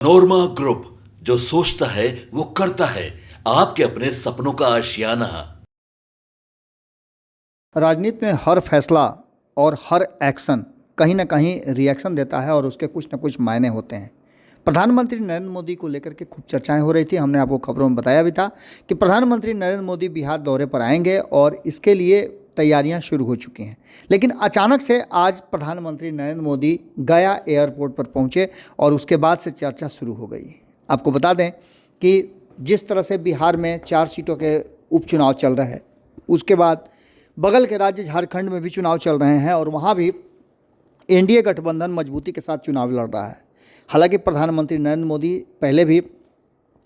नोरमा group, जो सोचता है वो करता है। आपके अपने सपनों का आशियाना। राजनीति में हर फैसला और हर एक्शन कहीं ना कहीं रिएक्शन देता है और उसके कुछ न कुछ मायने होते हैं। प्रधानमंत्री नरेंद्र मोदी को लेकर के खूब चर्चाएं हो रही थी। हमने आपको खबरों में बताया भी था कि प्रधानमंत्री नरेंद्र मोदी बिहार दौरे पर आएंगे और इसके लिए तैयारियां शुरू हो चुकी हैं। लेकिन अचानक से आज प्रधानमंत्री नरेंद्र मोदी गया एयरपोर्ट पर पहुंचे और उसके बाद से चर्चा शुरू हो गई। आपको बता दें कि जिस तरह से बिहार में 4 सीटों के उपचुनाव चल रहे हैं, उसके बाद बगल के राज्य झारखंड में भी चुनाव चल रहे हैं और वहाँ भी एनडीए गठबंधन मजबूती के साथ चुनाव लड़ रहा है। हालांकि प्रधानमंत्री नरेंद्र मोदी पहले भी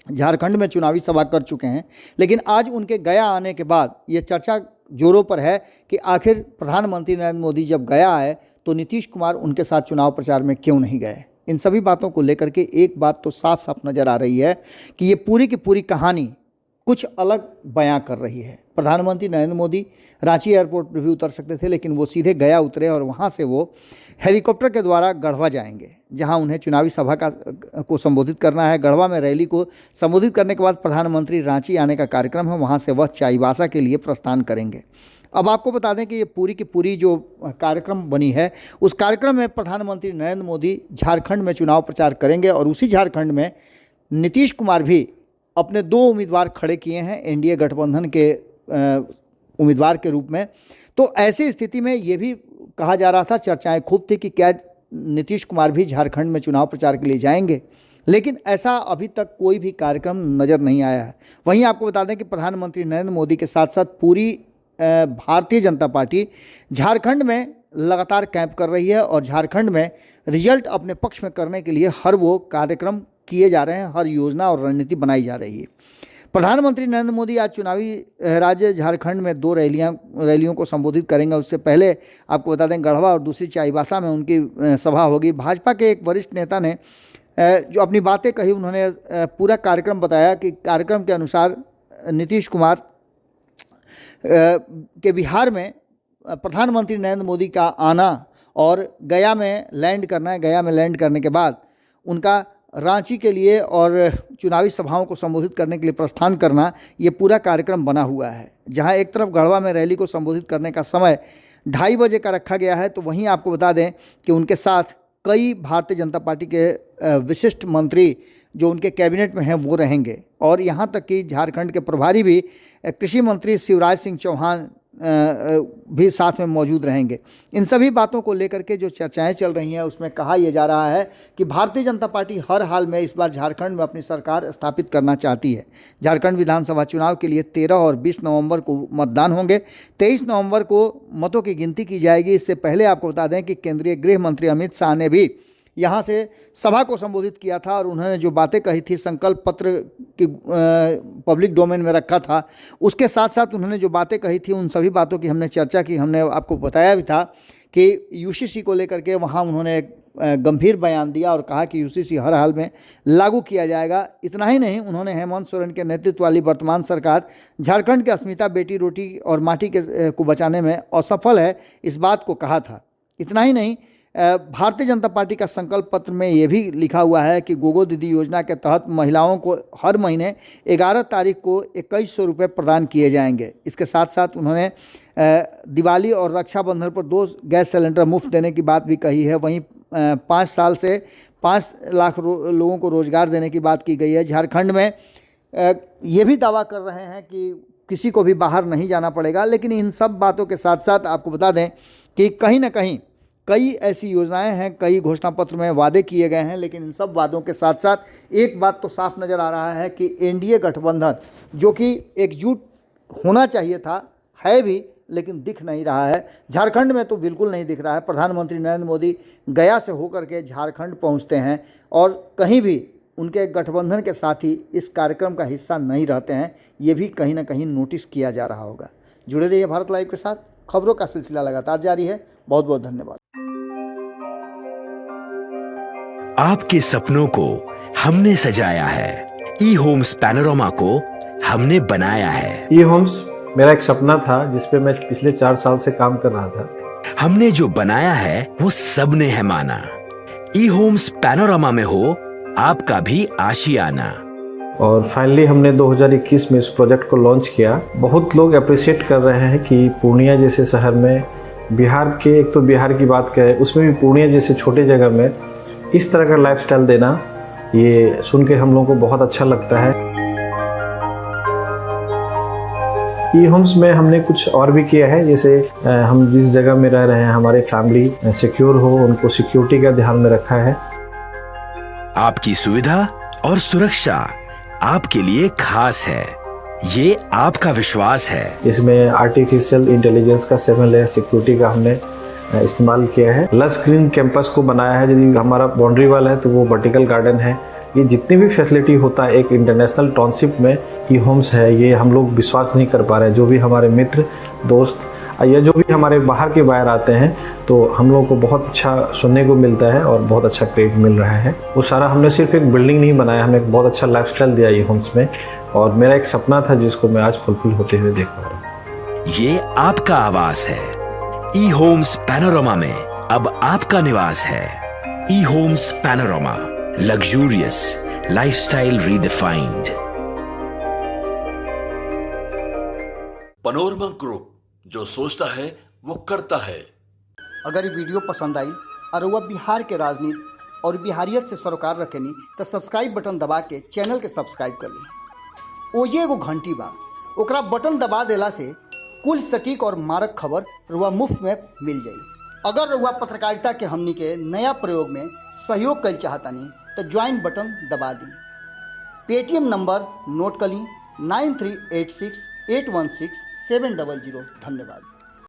झारखंड में चुनावी सभा कर चुके हैं, लेकिन आज उनके गया आने के बाद ये चर्चा जोरों पर है कि आखिर प्रधानमंत्री नरेंद्र मोदी जब गया आए तो नीतीश कुमार उनके साथ चुनाव प्रचार में क्यों नहीं गए। इन सभी बातों को लेकर के एक बात तो साफ साफ नज़र आ रही है कि ये पूरी की पूरी कहानी कुछ अलग बयां कर रही है। प्रधानमंत्री नरेंद्र मोदी रांची एयरपोर्ट पर भी उतर सकते थे, लेकिन वो सीधे गया उतरे और वहाँ से वो हेलीकॉप्टर के द्वारा गढ़वा जाएंगे, जहाँ उन्हें चुनावी सभा को संबोधित करना है। गढ़वा में रैली को संबोधित करने के बाद प्रधानमंत्री रांची आने का कार्यक्रम है, वहाँ से वह चाईबासा के लिए प्रस्थान करेंगे। अब आपको बता दें कि ये पूरी की पूरी जो कार्यक्रम बनी है, उस कार्यक्रम में प्रधानमंत्री नरेंद्र मोदी झारखंड में चुनाव प्रचार करेंगे और उसी झारखंड में नीतीश कुमार भी अपने 2 उम्मीदवार खड़े किए हैं एनडीए गठबंधन के उम्मीदवार के रूप में। तो ऐसी स्थिति में ये भी कहा जा रहा था, चर्चाएं खूब थी कि क्या नीतीश कुमार भी झारखंड में चुनाव प्रचार के लिए जाएंगे, लेकिन ऐसा अभी तक कोई भी कार्यक्रम नज़र नहीं आया है। वहीं आपको बता दें कि प्रधानमंत्री नरेंद्र मोदी के साथ साथ पूरी भारतीय जनता पार्टी झारखंड में लगातार कैंप कर रही है और झारखंड में रिजल्ट अपने पक्ष में करने के लिए हर वो कार्यक्रम किए जा रहे हैं, हर योजना और रणनीति बनाई जा रही है। प्रधानमंत्री नरेंद्र मोदी आज चुनावी राज्य झारखंड में 2 रैलियों को संबोधित करेंगे। उससे पहले आपको बता दें गढ़वा और दूसरी चाईबासा में उनकी सभा होगी। भाजपा के एक वरिष्ठ नेता ने जो अपनी बातें कही, उन्होंने पूरा कार्यक्रम बताया कि कार्यक्रम के अनुसार नीतीश कुमार के बिहार में प्रधानमंत्री नरेंद्र मोदी का आना और गया में लैंड करना है। गया में लैंड करने के बाद उनका रांची के लिए और चुनावी सभाओं को संबोधित करने के लिए प्रस्थान करना, ये पूरा कार्यक्रम बना हुआ है। जहां एक तरफ गढ़वा में रैली को संबोधित करने का समय 2:30 बजे का रखा गया है, तो वहीं आपको बता दें कि उनके साथ कई भारतीय जनता पार्टी के विशिष्ट मंत्री जो उनके कैबिनेट में हैं वो रहेंगे और यहाँ तक कि झारखंड के प्रभारी भी कृषि मंत्री शिवराज सिंह चौहान भी साथ में मौजूद रहेंगे। इन सभी बातों को लेकर के जो चर्चाएं चल रही हैं, उसमें कहा यह जा रहा है कि भारतीय जनता पार्टी हर हाल में इस बार झारखंड में अपनी सरकार स्थापित करना चाहती है। झारखंड विधानसभा चुनाव के लिए 13 और 20 नवंबर को मतदान होंगे। 23 नवंबर को मतों की गिनती की जाएगी। इससे पहले आपको बता दें कि केंद्रीय गृह मंत्री अमित शाह ने भी यहाँ से सभा को संबोधित किया था और उन्होंने जो बातें कही थी, संकल्प पत्र की पब्लिक डोमेन में रखा था। उसके साथ साथ उन्होंने जो बातें कही थी, उन सभी बातों की हमने चर्चा की। हमने आपको बताया भी था कि यूसीसी को लेकर के वहाँ उन्होंने एक गंभीर बयान दिया और कहा कि यूसीसी हर हाल में लागू किया जाएगा। इतना ही नहीं, उन्होंने हेमंत सोरेन के नेतृत्व वाली वर्तमान सरकार झारखंड की अस्मिता बेटी रोटी और माटी को बचाने में असफल है, इस बात को कहा था। इतना ही नहीं, भारतीय जनता पार्टी का संकल्प पत्र में ये भी लिखा हुआ है कि गोगो दीदी योजना के तहत महिलाओं को हर महीने 11 तारीख को 2100 रुपये प्रदान किए जाएंगे। इसके साथ साथ उन्होंने दिवाली और रक्षाबंधन पर 2 गैस सिलेंडर मुफ्त देने की बात भी कही है। वहीं 5 साल से 5 लाख लोगों को रोजगार देने की बात की गई है। झारखंड में ये भी दावा कर रहे हैं कि किसी को भी बाहर नहीं जाना पड़ेगा। लेकिन इन सब बातों के साथ साथ आपको बता दें कि कहीं ना कहीं कई ऐसी योजनाएं हैं, कई घोषणा पत्र में वादे किए गए हैं, लेकिन इन सब वादों के साथ साथ एक बात तो साफ नज़र आ रहा है कि एनडीए गठबंधन जो कि एकजुट होना चाहिए था, है भी, लेकिन दिख नहीं रहा है। झारखंड में तो बिल्कुल नहीं दिख रहा है। प्रधानमंत्री नरेंद्र मोदी गया से होकर के झारखंड पहुंचते हैं और कहीं भी उनके गठबंधन के साथी इस कार्यक्रम का हिस्सा नहीं रहते हैं। ये भी कहीं ना कहीं नोटिस किया जा रहा होगा। जुड़े रहिए भारत लाइव के साथ, खबरों का सिलसिला लगातार जारी है। बहुत बहुत धन्यवाद। आपके सपनों को हमने सजाया है। ई होम्स पैनोरामा को हमने बनाया है। ई होम्स मेरा एक सपना था जिसपे मैं पिछले 4 साल से काम कर रहा था। हमने जो बनाया है वो सबने है माना। ई होम्स पैनोरामा में हो आपका भी आशियाना। और फाइनली हमने 2021 में इस प्रोजेक्ट को लॉन्च किया। बहुत लोग अप्रिशिएट कर रहे हैं कि पूर्णिया जैसे शहर में, बिहार के, एक तो बिहार की बात करें उसमें भी पूर्णिया जैसे छोटे जगह में इस तरह का लाइफस्टाइल देना, ये सुन के हम लोगों को बहुत अच्छा लगता है। ई होम्स में हमने कुछ और भी किया है, जैसे हम जिस जगह में रह रहे हैं हमारे फैमिली सिक्योर हो, उनको सिक्योरिटी का ध्यान में रखा है। आपकी सुविधा और सुरक्षा आपके लिए खास है, ये आपका विश्वास है। इसमें आर्टिफिशियल इंटेलिजेंस का 7 लेयर सिक्योरिटी का हमने इस्तेमाल किया है। लस ग्रीन कैंपस को बनाया है। यदि हमारा बाउंड्री वाल है तो वो वर्टिकल गार्डन है। ये जितनी भी फैसिलिटी होता है एक इंटरनेशनल टाउनशिप में, ई होम्स है, ये हम लोग विश्वास नहीं कर पा रहे हैं। जो भी हमारे मित्र दोस्त या जो भी हमारे बाहर के बाहर आते हैं तो हम लोगों को बहुत अच्छा सुनने को मिलता है और बहुत अच्छा क्रेडिट मिल रहा है। वो सारा हमने सिर्फ एक बिल्डिंग नहीं बनाया, हमने एक बहुत अच्छा लाइफस्टाइल दिया ई होम्स में, और मेरा एक सपना था जिसको मैं आज फुलफिल होते हुए देख पा रहा हूँ। ये आपका आवास है। ई होम्स पैनोरामा में अब आपका निवास है। E Homes Panorama, luxurious lifestyle redefined. Panorama group, जो सोचता है वो करता है। अगर ये वीडियो पसंद आई और वह बिहार के राजनीति और बिहारियत से सरोकार रखेनी तो सब्सक्राइब बटन दबा के चैनल के सब्सक्राइब कर ली। ओजे एगो घंटी बा, ओकरा बटन दबा देला से कुल सटीक और मारक खबर रुआ मुफ्त में मिल जाई। अगर रुआ पत्रकारिता के हमनी के नया प्रयोग में सहयोग कर चाहतानी तो ज्वाइन बटन दबा दी। पेटीएम नंबर नोट कर ली 9386816700। धन्यवाद।